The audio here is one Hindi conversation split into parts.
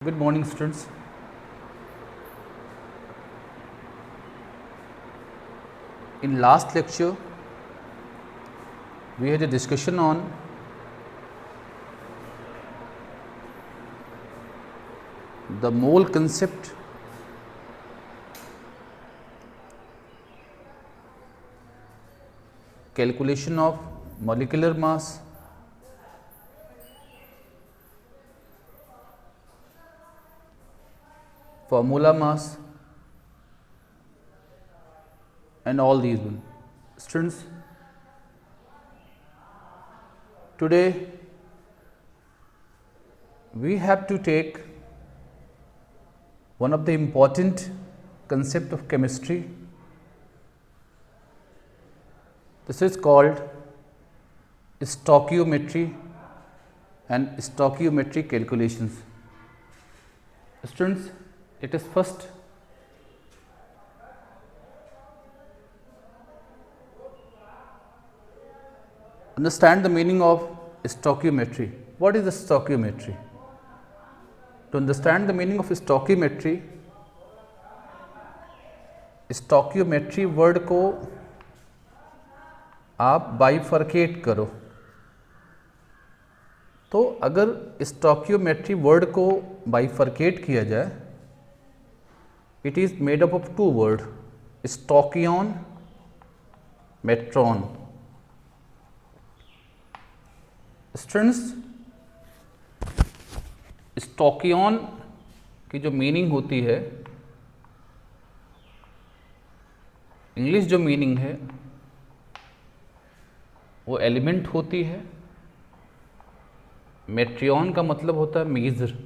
Good morning, students. In last lecture, we had a discussion on the mole concept, calculation of molecular mass, formula mass, and all these one. Students, today we have to take one of the important concept of chemistry. This is called stoichiometry and stoichiometry calculations. Students, let us first understand the meaning of stoichiometry. What is the stoichiometry? To understand the meaning of stoichiometry, stoichiometry word को आप बाइफरकेट करो, तो अगर stoichiometry वर्ड को बाइफरकेट किया जाए, it is made up of two words, stoichion, metron. Students, स्टॉकियन की जो मीनिंग होती है, इंग्लिश जो मीनिंग है वो एलिमेंट होती है। मेट्रियन का मतलब होता है measure,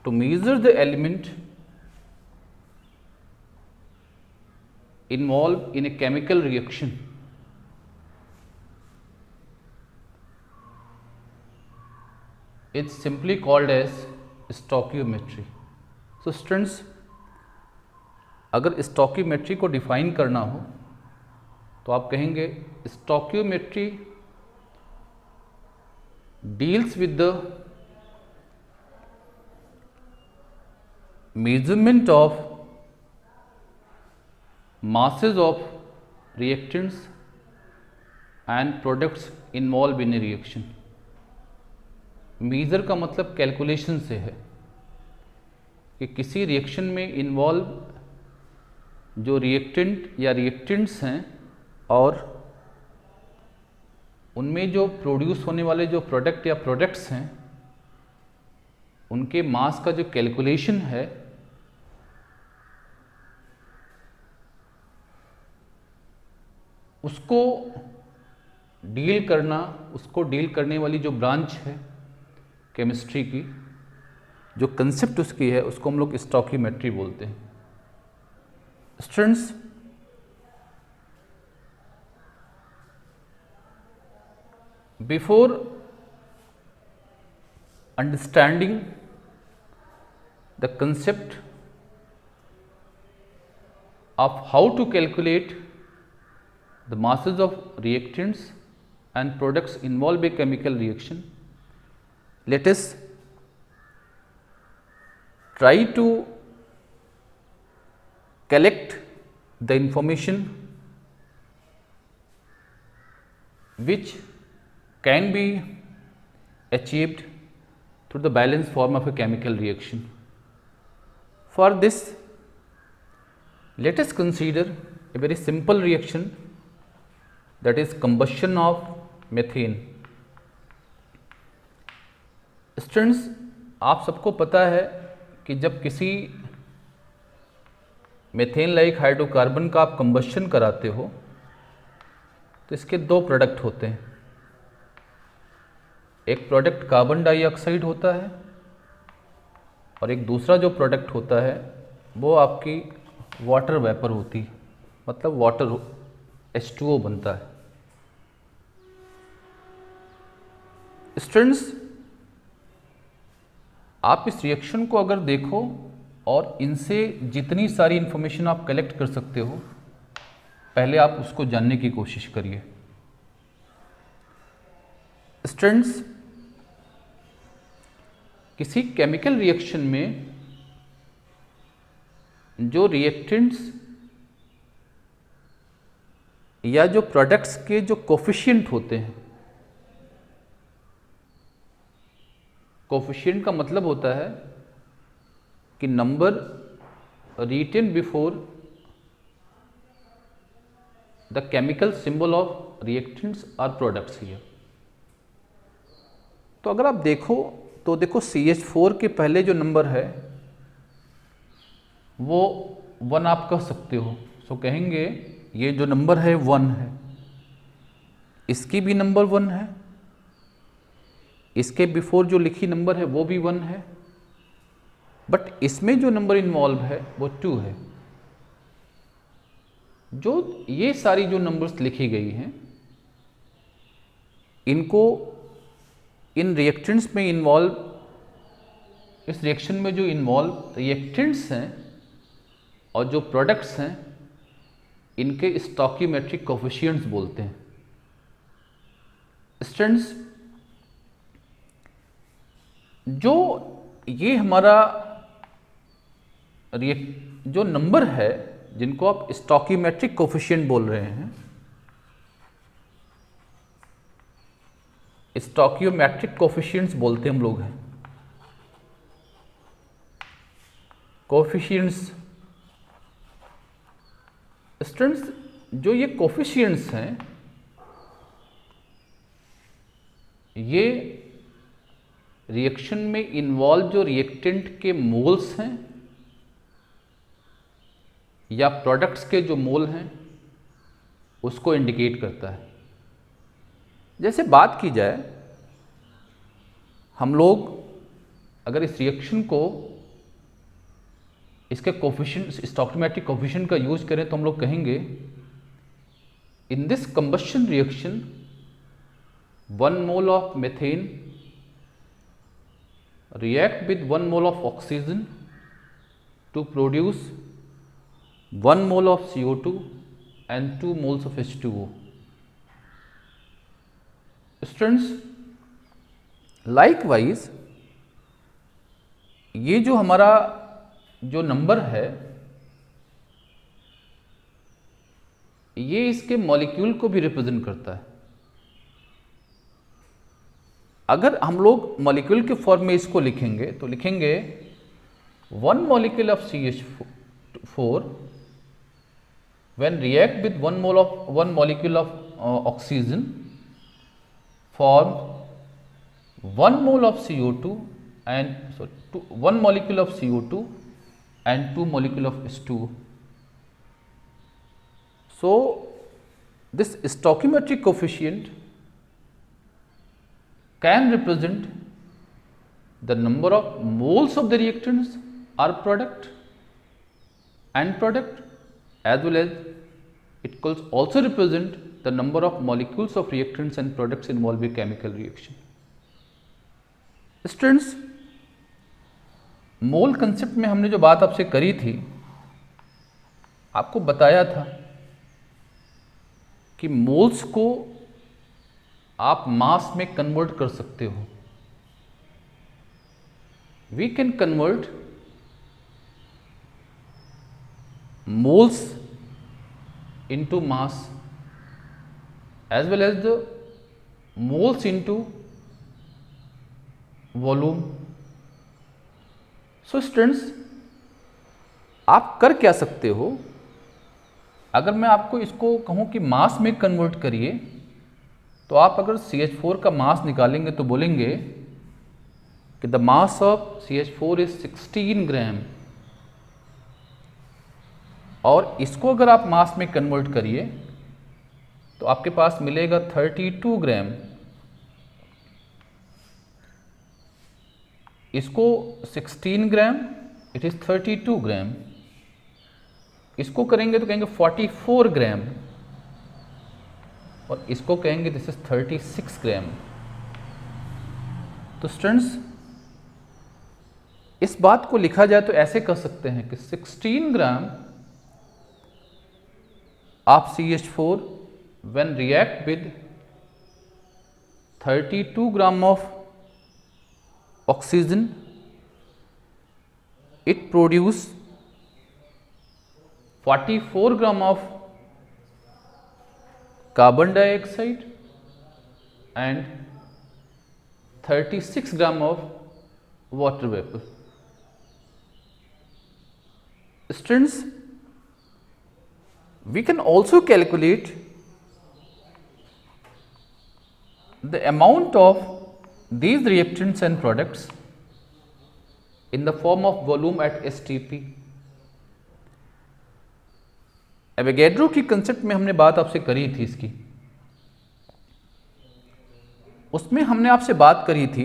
to measure the element involve in a chemical reaction. It's simply called as stoichiometry. So students, अगर stoichiometry को डिफाइन करना हो तो आप कहेंगे stoichiometry deals with the measurement of masses of reactants and products involved in a reaction. Measure का मतलब कैलकुलेशन से है कि किसी रिएक्शन में इन्वॉल्व जो रिएक्टेंट या रिएक्टेंट्स हैं और उनमें जो प्रोड्यूस होने वाले जो प्रोडक्ट या प्रोडक्ट्स हैं उनके मास का जो कैलकुलेशन है उसको डील करने वाली जो ब्रांच है केमिस्ट्री की, जो कंसेप्ट उसकी है, उसको हम लोग स्टॉइचोमेट्री बोलते हैं। Students, before understanding the concept of how to calculate the masses of reactants and products involved in chemical reaction, let us try to collect the information which can be achieved through the balance form of a chemical reaction. For this, let us consider a very simple reaction, that is combustion of methane. Students, आप सबको पता है कि जब किसी मेथेन लाइक हाइड्रोकार्बन का आप कंबशन कराते हो तो इसके दो प्रोडक्ट होते हैं। एक प्रोडक्ट कार्बन डाइऑक्साइड होता है और एक दूसरा जो प्रोडक्ट होता है वो आपकी वाटर वेपर होती है, मतलब वाटर H2O बनता है। स्टूडेंट्स, आप इस रिएक्शन को अगर देखो और इनसे जितनी सारी इंफॉर्मेशन आप कलेक्ट कर सकते हो, पहले आप उसको जानने की कोशिश करिए। स्टूडेंट्स, किसी केमिकल रिएक्शन में जो रिएक्टेंट्स या जो प्रोडक्ट्स के जो कोफिशिएंट होते हैं, कोफिशिएंट का मतलब होता है कि number written before the chemical symbol of reactants or products here. तो अगर आप देखो तो देखो CH4 के पहले जो नंबर है वो 1 आप कह सकते हो। सो कहेंगे ये जो नंबर है 1 है, इसकी भी नंबर 1 है, इसके बिफोर जो लिखी नंबर है वो भी 1 है, बट इसमें जो नंबर इन्वॉल्व है वो 2 है। जो ये सारी जो नंबर्स लिखी गई हैं इनको इन रिएक्टेंट्स में इन्वॉल्व, इस रिएक्शन में जो इन्वॉल्व रिएक्टेंट्स हैं और जो प्रोडक्ट्स हैं इनके स्टॉकियोमेट्रिक कोफिशिएंट्स बोलते हैं। स्टूडेंट्स, जो ये हमारा जो नंबर है जिनको आप स्टॉकियोमेट्रिक कोफिशिएंट बोल रहे हैं, स्टॉकियोमेट्रिक कोफिशिएंट्स बोलते हम लोग हैं। कोफिशिएंट्स स्टूडेंट्स, जो ये कोफिशिएंट्स हैं ये रिएक्शन में इन्वॉल्व जो रिएक्टेंट के मोल्स हैं या प्रोडक्ट्स के जो मोल हैं उसको इंडिकेट करता है। जैसे बात की जाए, हम लोग अगर इस रिएक्शन को इसके कोफिशिएंट, स्टॉकियोमेट्रिक कोफिशिएंट का यूज करें तो हम लोग कहेंगे in this combustion reaction 1 mole of methane react with 1 mole of oxygen to produce 1 mole of CO2 and 2 moles of H2O. Students, likewise ये जो हमारा जो नंबर है ये इसके मॉलिक्यूल को भी रिप्रेजेंट करता है। अगर हम लोग मॉलिक्यूल के फॉर्म में इसको लिखेंगे तो लिखेंगे 1 molecule of CH4 when react with 1 molecule of oxygen form 1 mole of CO2 and 1 molecule of CO2 and 2 molecule of H2O. So this stoichiometric coefficient can represent the number of moles of the reactants or product as well as it could also represent the number of molecules of reactants and products involved in chemical reaction. Students, mole concept में हमने जो बात आपसे करी थी, आपको बताया था कि मोल्स को आप मास में कन्वर्ट कर सकते हो। We can convert moles into mass as well as the moles into volume. So students, आप कर क्या सकते हो, अगर मैं आपको इसको कहूं कि मास में कन्वर्ट करिए तो आप अगर CH4 का मास निकालेंगे तो बोलेंगे कि the mass of CH4 is 16 ग्राम, और इसको अगर आप मास में कन्वर्ट करिए तो आपके पास मिलेगा 32 ग्राम। इसको 16 ग्राम, इट इज 32 ग्राम। इसको करेंगे तो कहेंगे 44 ग्राम, और इसको कहेंगे दिस इज 36 ग्राम। तो स्टूडेंट्स, इस बात को लिखा जाए तो ऐसे कर सकते हैं कि 16 gram of CH4 when react with 32 gram of oxygen it produce 44 gram of carbon dioxide and 36 gram of water vapor. Students, we can also calculate the amount of these reactants and products in the form of volume at STP. Avogadro की कंसेप्ट में हमने बात आपसे करी थी इसकी, उसमें हमने आपसे बात करी थी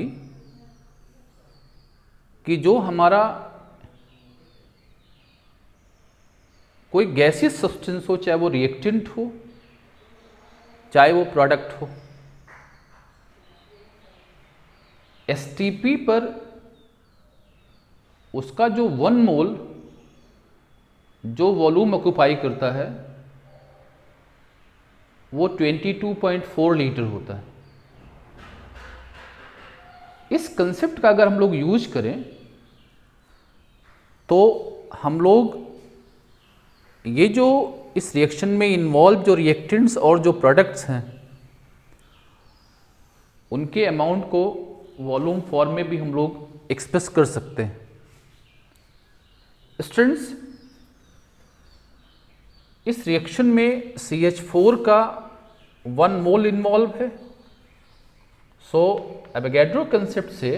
कि जो हमारा कोई गैसियस सब्सटेंस हो, चाहे वो रिएक्टेंट हो चाहे वो प्रोडक्ट हो, एसटीपी पर उसका जो 1 मोल जो वॉल्यूम ऑक्यूपाई करता है वो 22.4 लीटर होता है। इस कंसेप्ट का अगर हम लोग यूज करें तो हम लोग ये जो इस रिएक्शन में इन्वॉल्व जो रिएक्टेंट्स और जो प्रोडक्ट्स हैं उनके अमाउंट को वॉल्यूम फॉर्म में भी हम लोग एक्सप्रेस कर सकते हैं। स्टूडेंट्स, इस रिएक्शन में CH4 का 1 मोल इन्वॉल्व है। सो एवोगैड्रो कंसेप्ट से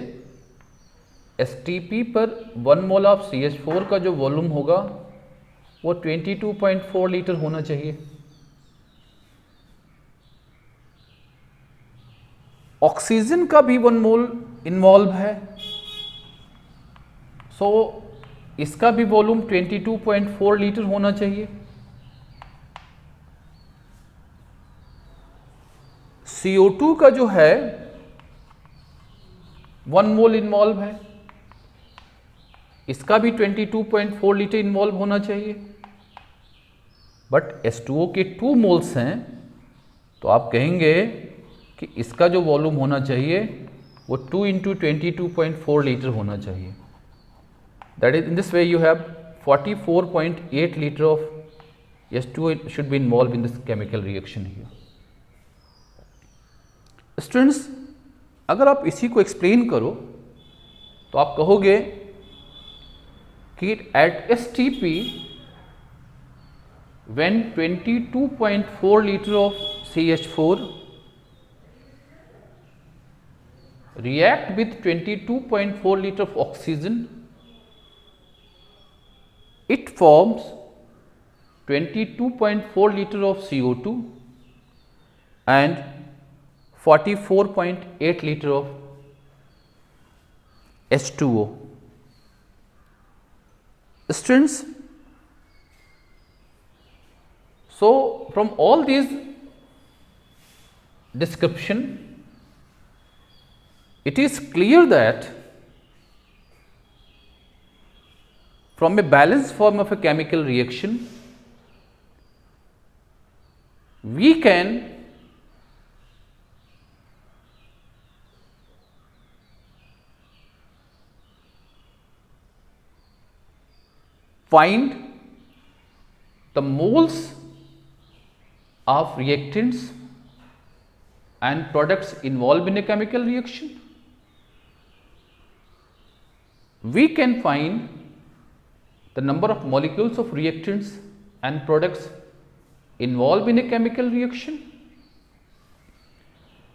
STP पर 1 मोल ऑफ CH4 का जो वॉल्यूम होगा वो 22.4 लीटर होना चाहिए। ऑक्सीजन का भी 1 मोल इन्वॉल्व है, सो इसका भी वॉल्यूम 22.4 लीटर होना चाहिए। CO2 का जो है 1 मोल इन्वॉल्व है, इसका भी 22.4 लीटर इन्वॉल्व होना चाहिए। बट H2O के 2 मोल्स हैं, तो आप कहेंगे कि इसका जो वॉल्यूम होना चाहिए वो 2 × 22.4 लीटर होना चाहिए। That is in this way you have 44.8 litre of H2O should be involved in this chemical reaction here. Students, अगर आप इसी को एक्सप्लेन करो तो आप कहोगे कि eight STP when 22.4 liter of CH4 react with 22.4 liter of oxygen, it forms 22.4 liter of CO2 and 44.8 liter of H2O. Students, so from all these description, it is clear that from a balanced form of a chemical reaction, we can find the moles of reactants and products involved in a chemical reaction. We can find the number of molecules of reactants and products involved in a chemical reaction.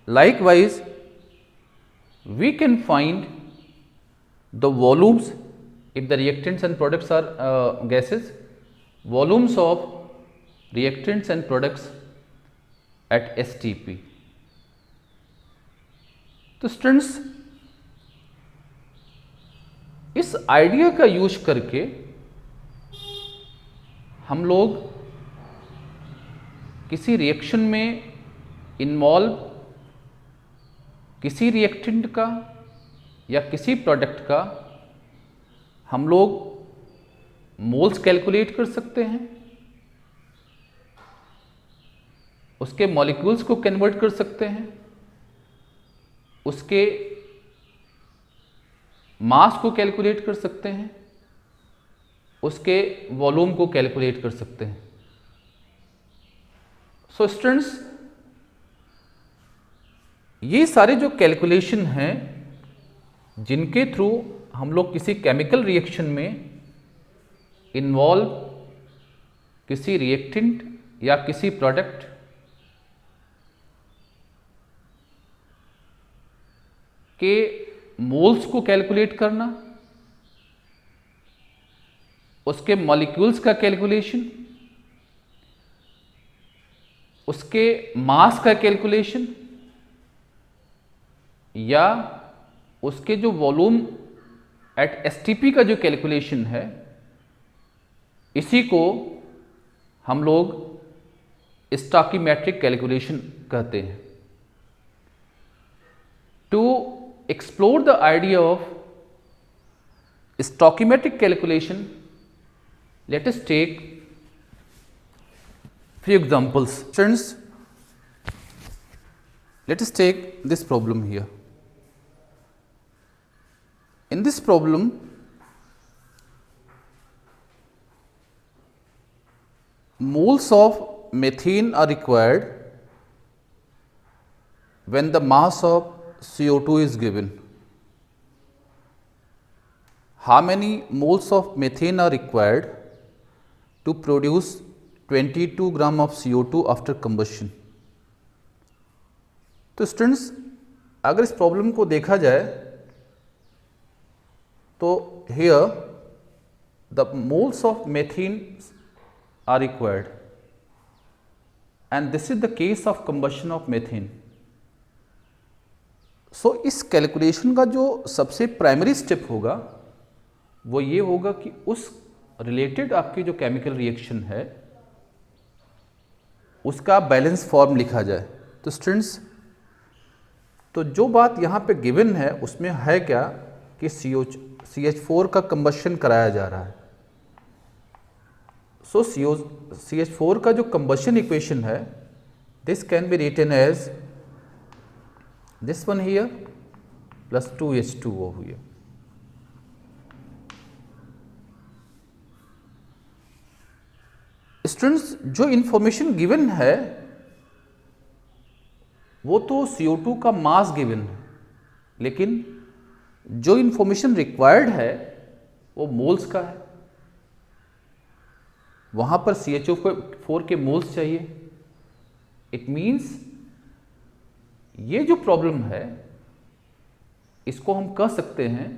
Likewise, we can find the volumes, if the reactants and products are gases, volumes of reactants and products at STP. तो स्टूडेंट्स, इस आइडिया का यूज करके हम लोग किसी रिएक्शन में इन्वॉल्व किसी रिएक्टेंट का या किसी प्रोडक्ट का हम लोग मोल्स कैलकुलेट कर सकते हैं, उसके मॉलिक्यूल्स को कन्वर्ट कर सकते हैं, उसके मास को कैलकुलेट कर सकते हैं उसके वॉल्यूम को कैलकुलेट कर सकते हैं। सो स्टूडेंट्स, ये सारे जो कैलकुलेशन हैं जिनके थ्रू हम लोग किसी केमिकल रिएक्शन में इन्वॉल्व किसी रिएक्टेंट या किसी प्रोडक्ट के मोल्स को कैलकुलेट करना, उसके मॉलिक्यूल्स का कैलकुलेशन, उसके मास का कैलकुलेशन या उसके जो वॉल्यूम एट एसटीपी का जो कैलकुलेशन है, इसी को हम लोग स्टॉकियोमेट्रिक कैलकुलेशन कहते हैं। To explore the idea of stoichiometric calculation, let us take few examples. Students, let us take this problem here. In this problem, moles of methane are required when the mass of CO2 is given. How many moles of methane are required to produce 22 gram of CO2 after combustion? तो स्टूडेंट्स, अगर इस प्रॉब्लम को देखा जाए तो here the moles of methane are required and this is the case of combustion of methane. So इस कैलकुलेशन का जो सबसे प्राइमरी स्टेप होगा वो ये होगा कि उस रिलेटेड आपकी जो केमिकल रिएक्शन है उसका बैलेंस फॉर्म लिखा जाए। तो स्टूडेंट्स, तो जो बात यहाँ पे गिवन है उसमें है क्या कि CH4 का कंबशन कराया जा रहा है। सो CH4 का जो कंबशन इक्वेशन है, this can be written as this one here plus 2H2O here. Students, जो इंफॉर्मेशन गिवन है वो तो CO2 का मास गिवन है, लेकिन जो इंफॉर्मेशन रिक्वायर्ड है वो मोल्स का है। वहां पर CH4 के मोल्स चाहिए। इट मीन्स ये जो प्रॉब्लम है इसको हम कह सकते हैं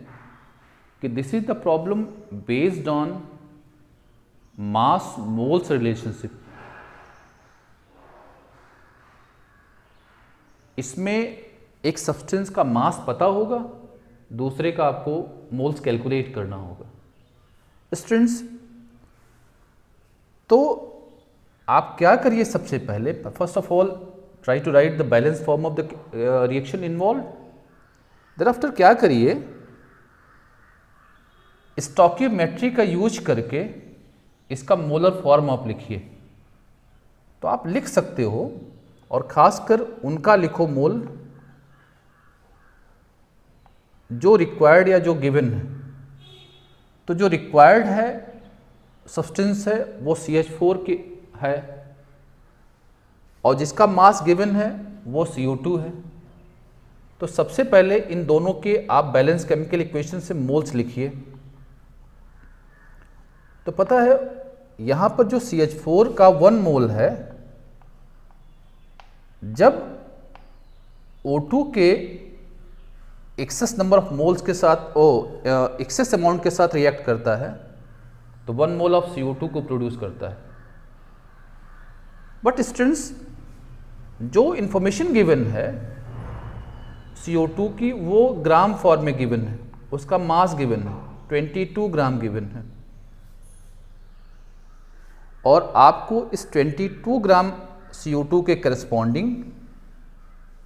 कि this is the problem based on mass moles relationship. इसमें एक सब्सटेंस का मास पता होगा, दूसरे का आपको मोल्स कैलकुलेट करना होगा। स्टूडेंट्स, तो आप क्या करिए, सबसे पहले first of all try to write the balance form of the reaction involve. Thereafter क्या करिए, स्टॉकियोमेट्री का यूज करके इसका मोलर फॉर्म आप लिखिए। तो आप लिख सकते हो, और खासकर उनका लिखो मोल जो रिक्वायर्ड या जो गिवन है। तो जो रिक्वायर्ड है सब्सटेंस है वो CH4 की है, और जिसका मास गिवन है वो CO2 है। तो सबसे पहले इन दोनों के आप बैलेंस केमिकल इक्वेशन से मोल्स लिखिए। तो पता है यहाँ पर जो CH4 का 1 मोल है, जब O2 के एक्सेस नंबर ऑफ मोल्स के साथ एक्सेस अमाउंट के साथ रिएक्ट करता है तो 1 मोल ऑफ CO2 को प्रोड्यूस करता है। बट स्टूडेंट्स, जो इंफॉर्मेशन गिवन है CO2 की वो ग्राम फॉर्म में गिवन है, उसका मास गिवन है 22 ग्राम गिवन है, और आपको इस 22 ग्राम CO2 के करस्पॉन्डिंग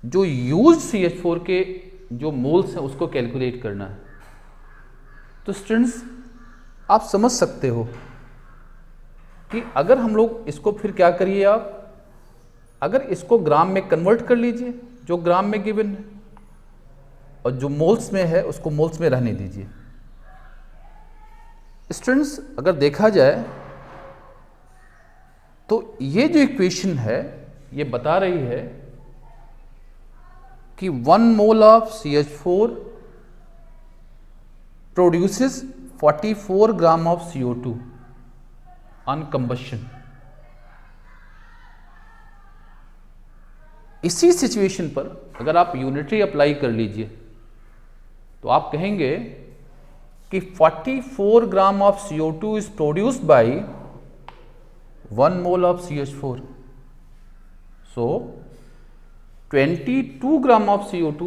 जो यूज CH4 के जो मोल्स हैं उसको कैलकुलेट करना है। तो स्टूडेंट्स, आप समझ सकते हो कि अगर हम लोग इसको फिर क्या करिए, आप अगर इसको ग्राम में कन्वर्ट कर लीजिए जो ग्राम में गिवन है, और जो मोल्स में है उसको मोल्स में रहने दीजिए। स्टूडेंट्स अगर देखा जाए तो ये जो इक्वेशन है ये बता रही है कि 1 mole of CH4 produces 44 gram of CO2 on combustion. इसी सिचुएशन पर अगर आप यूनिटरी अप्लाई कर लीजिए तो आप कहेंगे कि 44 gram of CO2 is produced by 1 mole of CH4, so 22 gram of CO2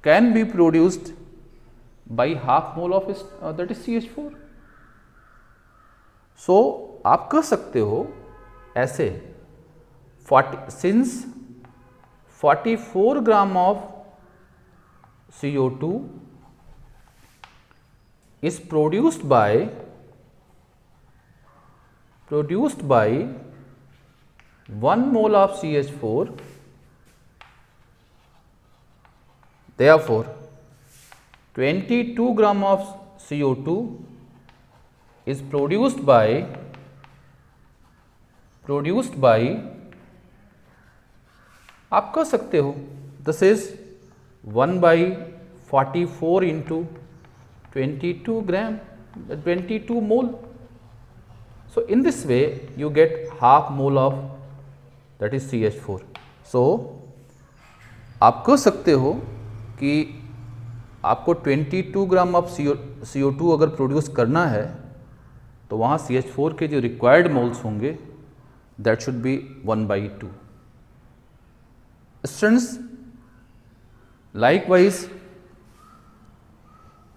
can be produced by half mole of that is CH4. so आप कह सकते हो ऐसे 44 gram of CO2 is produced by 1 mole of CH4, therefore 22 gram of CO2 is produced by आप कह सकते हो this is 1/44 into 22 mole. So in this way you get half mole of that is CH4. So आप कह सकते हो कि आपको 22 ग्राम ऑफ CO2 अगर प्रोड्यूस करना है तो वहाँ CH4 के जो रिक्वायर्ड मोल्स होंगे that should be 1/2. Students likewise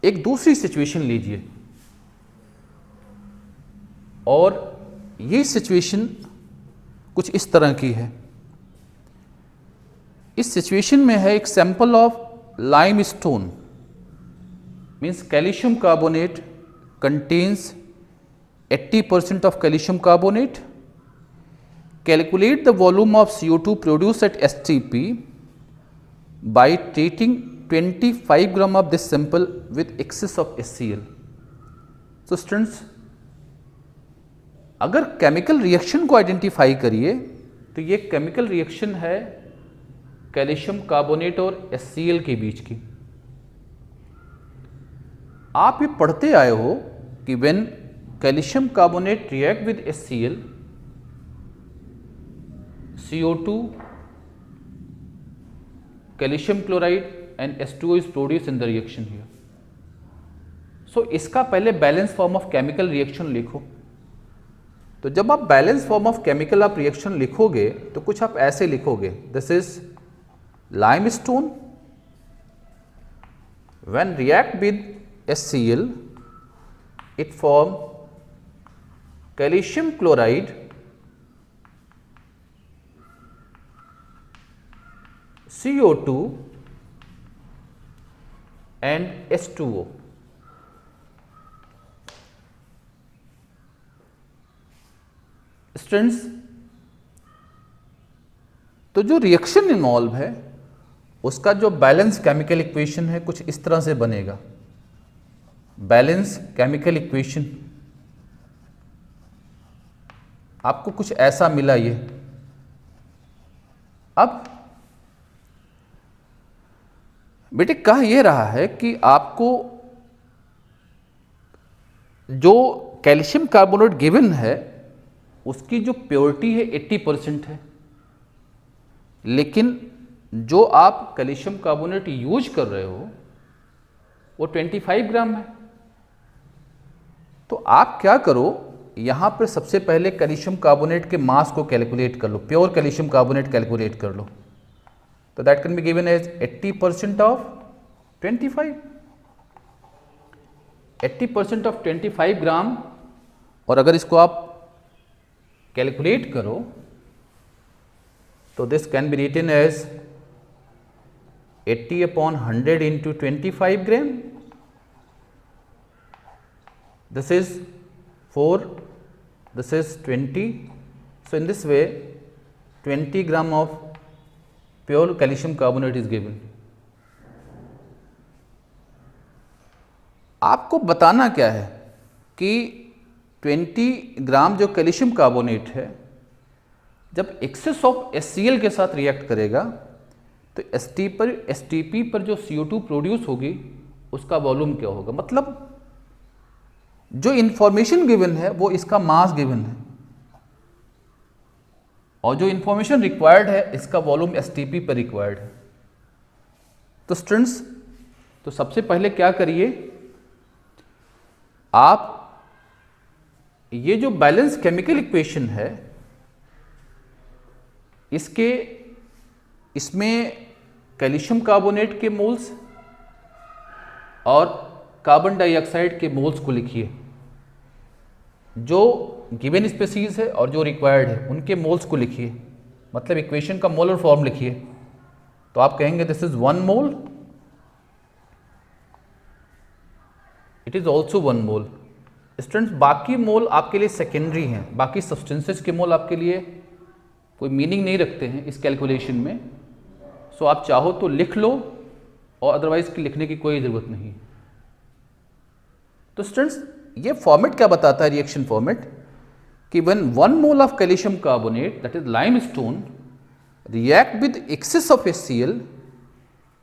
एक दूसरी सिचुएशन लीजिए और ये सिचुएशन कुछ इस तरह की है. इस सिचुएशन में है एक sample of limestone means calcium carbonate contains 80% of calcium carbonate. Calculate the volume of CO2 produced at STP by treating 25 gram of this sample with excess of HCl. So students, अगर केमिकल रिएक्शन को आइडेंटिफाई करिए तो ये केमिकल रिएक्शन है कैल्शियम कार्बोनेट और HCl के बीच की. आप ये पढ़ते आए हो कि when calcium carbonate react with HCl, CO2, calcium chloride and H2O is produced in the reaction here. So इसका पहले balance form of chemical reaction लिखो. तो जब आप बैलेंस फॉर्म ऑफ केमिकल आप रिएक्शन लिखोगे तो कुछ आप ऐसे लिखोगे, this is limestone when react with HCl it form calcium chloride CO2 and H2O. Students, तो जो रिएक्शन इन्वॉल्व है उसका जो बैलेंस केमिकल इक्वेशन है कुछ इस तरह से बनेगा. बैलेंस केमिकल इक्वेशन आपको कुछ ऐसा मिला. ये अब बेटे कह ये रहा है कि आपको जो कैल्शियम कार्बोनेट गिवन है उसकी जो प्योरिटी है 80% है, लेकिन जो आप कैल्शियम कार्बोनेट यूज कर रहे हो वो 25 ग्राम है. तो आप क्या करो, यहाँ पर सबसे पहले कैल्शियम कार्बोनेट के मास को कैलकुलेट कर लो, प्योर कैल्शियम कार्बोनेट कैलकुलेट कर लो. तो that can be given as 80% of 25. 80% of 25 gram. और अगर इसको आप कैलकुलेट करो तो this can be written as 80/100 into 25 gram. This is 4, this is 20. So in this way 20 gram of pure calcium carbonate is given. आपको बताना क्या है कि 20 ग्राम जो कैल्शियम कार्बोनेट है जब एक्सेस ऑफ HCl के साथ रिएक्ट करेगा तो STP पर जो CO2 प्रोड्यूस होगी उसका वॉल्यूम क्या होगा। मतलब जो इंफॉर्मेशन गिवन है वो इसका मास गिवन है और जो इंफॉर्मेशन रिक्वायर्ड है इसका वॉल्यूम STP पर रिक्वायर्ड है। तो स्टूडेंट्स, तो सबसे पहले क्या करिए, आप ये जो बैलेंस केमिकल इक्वेशन है इसमें कैल्शियम कार्बोनेट के मोल्स और कार्बन डाइऑक्साइड के मोल्स को लिखिए, जो गिवन स्पीशीज है और जो रिक्वायर्ड है उनके मोल्स को लिखिए, मतलब इक्वेशन का मोलर फॉर्म लिखिए। तो आप कहेंगे this is 1 mole, it is also 1 mole. Students, बाकी मोल आपके लिए सेकेंडरी हैं, बाकी सब्सटेंसेस के मोल आपके लिए कोई मीनिंग नहीं रखते हैं इस कैलकुलेशन में। सो आप चाहो तो लिख लो और अदरवाइज लिखने की कोई ज़रूरत नहीं। तो स्टूडेंट्स, ये फॉर्मेट क्या बताता है, रिएक्शन फॉर्मेट, कि when 1 mole of calcium carbonate that is limestone react with excess of HCl,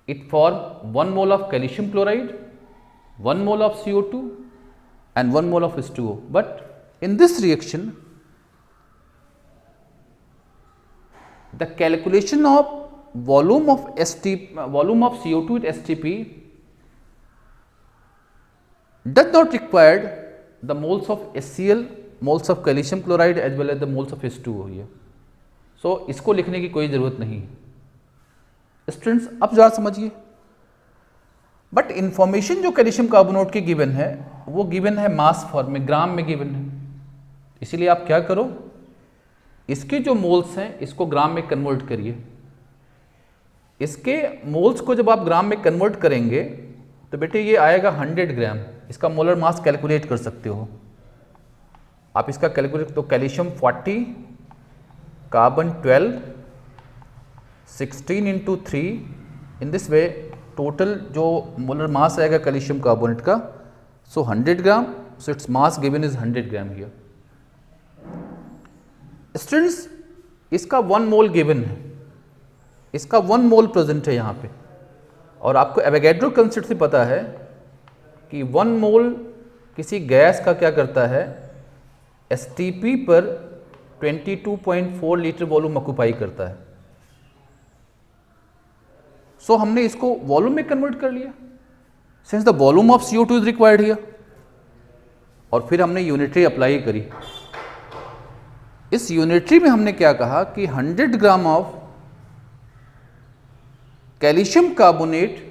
it form 1 mole of calcium chloride, 1 mole of CO2 and 1 mole of H2O. But in this reaction, the calculation of volume of CO2 at STP does not require the moles of HCl, moles of calcium chloride as well as the moles of H2O here. सो इसको लिखने की कोई ज़रूरत नहीं है। स्टूडेंट्स, अब ज़रा समझिए, बट इंफॉर्मेशन जो कैल्शियम कार्बोनेट की गिवन है वो गिवन है मास फॉर्म में, ग्राम में गिवन है। इसीलिए आप क्या करो, इसके जो मोल्स हैं इसको ग्राम में कन्वर्ट करिए। इसके मोल्स को जब आप ग्राम में कन्वर्ट करेंगे तो बेटे ये आएगा 100 ग्राम। इसका मोलर मास कैलकुलेट कर सकते हो आप, इसका कैलकुलेट। तो calcium 40, carbon 12, 16 into 3, in this way total जो मोलर मास आएगा कैल्शियम कार्बोनेट का, so 100 gram. So it's mass given is 100 gram here. Students, इसका 1 मोल गिवन है, इसका 1 मोल प्रेजेंट है यहाँ पे, और आपको एवोगैड्रो कंसेप्ट से पता है कि 1 मोल किसी गैस का क्या करता है, STP पर 22.4 लीटर वॉल्यूम ऑक्यूपाई करता है। सो हमने इसको वॉल्यूम में कन्वर्ट कर लिया since the volume of CO2 is required here, और फिर हमने यूनिटरी अप्लाई करी। इस यूनिटरी में हमने क्या कहा कि 100 gram of calcium carbonate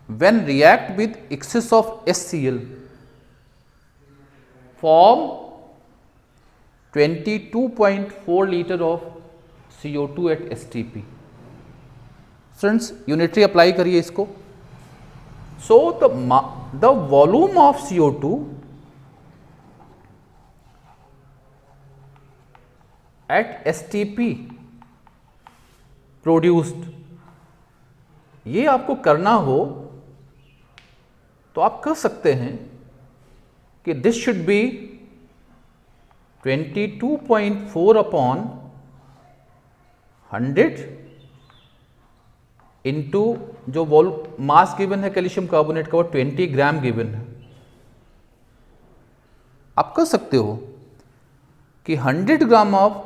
when react with excess of HCl form 22.4 litre of CO2 at STP। Friends, unitary apply करिए इसको। So the volume of CO2 at STP produced, ये आपको करना हो तो आप कह सकते हैं कि this should be 22.4 upon 100 into जो मास गिवन है कैल्शियम कार्बोनेट का वो 20 ग्राम गिवन है। आप कह सकते हो कि 100 gram of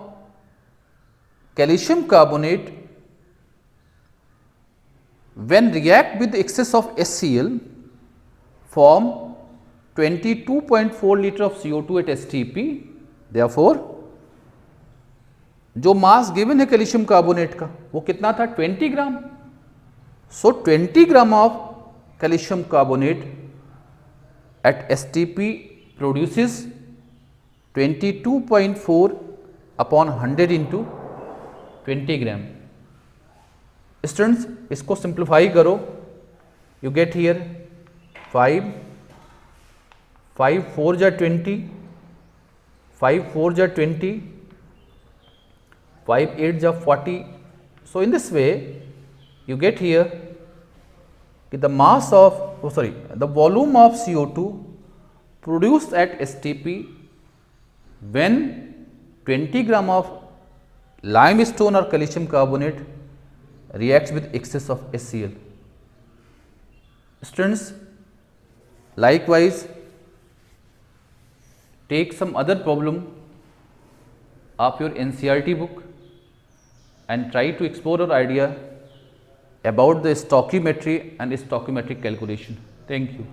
calcium carbonate when react with excess of HCl form 22.4 liter of CO2 at STP। Therefore, जो मास गिवन है कैल्शियम कार्बोनेट का वो कितना था, 20 gram. So 20 gram of calcium carbonate at STP produces 22.4 upon 100 into 20 gram. Students, इसको सिंप्लीफाई करो, यू गेट हियर 5 4 जा 20, 5 4 जा 20, 5 8 जा 40। So in this way you get here कि the volume of CO2 produced at STP when 20 gram of limestone or calcium carbonate reacts with excess of HCl. Students, likewise take some other problem of your NCERT book and try to explore your idea about the stoichiometry and stoichiometric calculation. Thank you.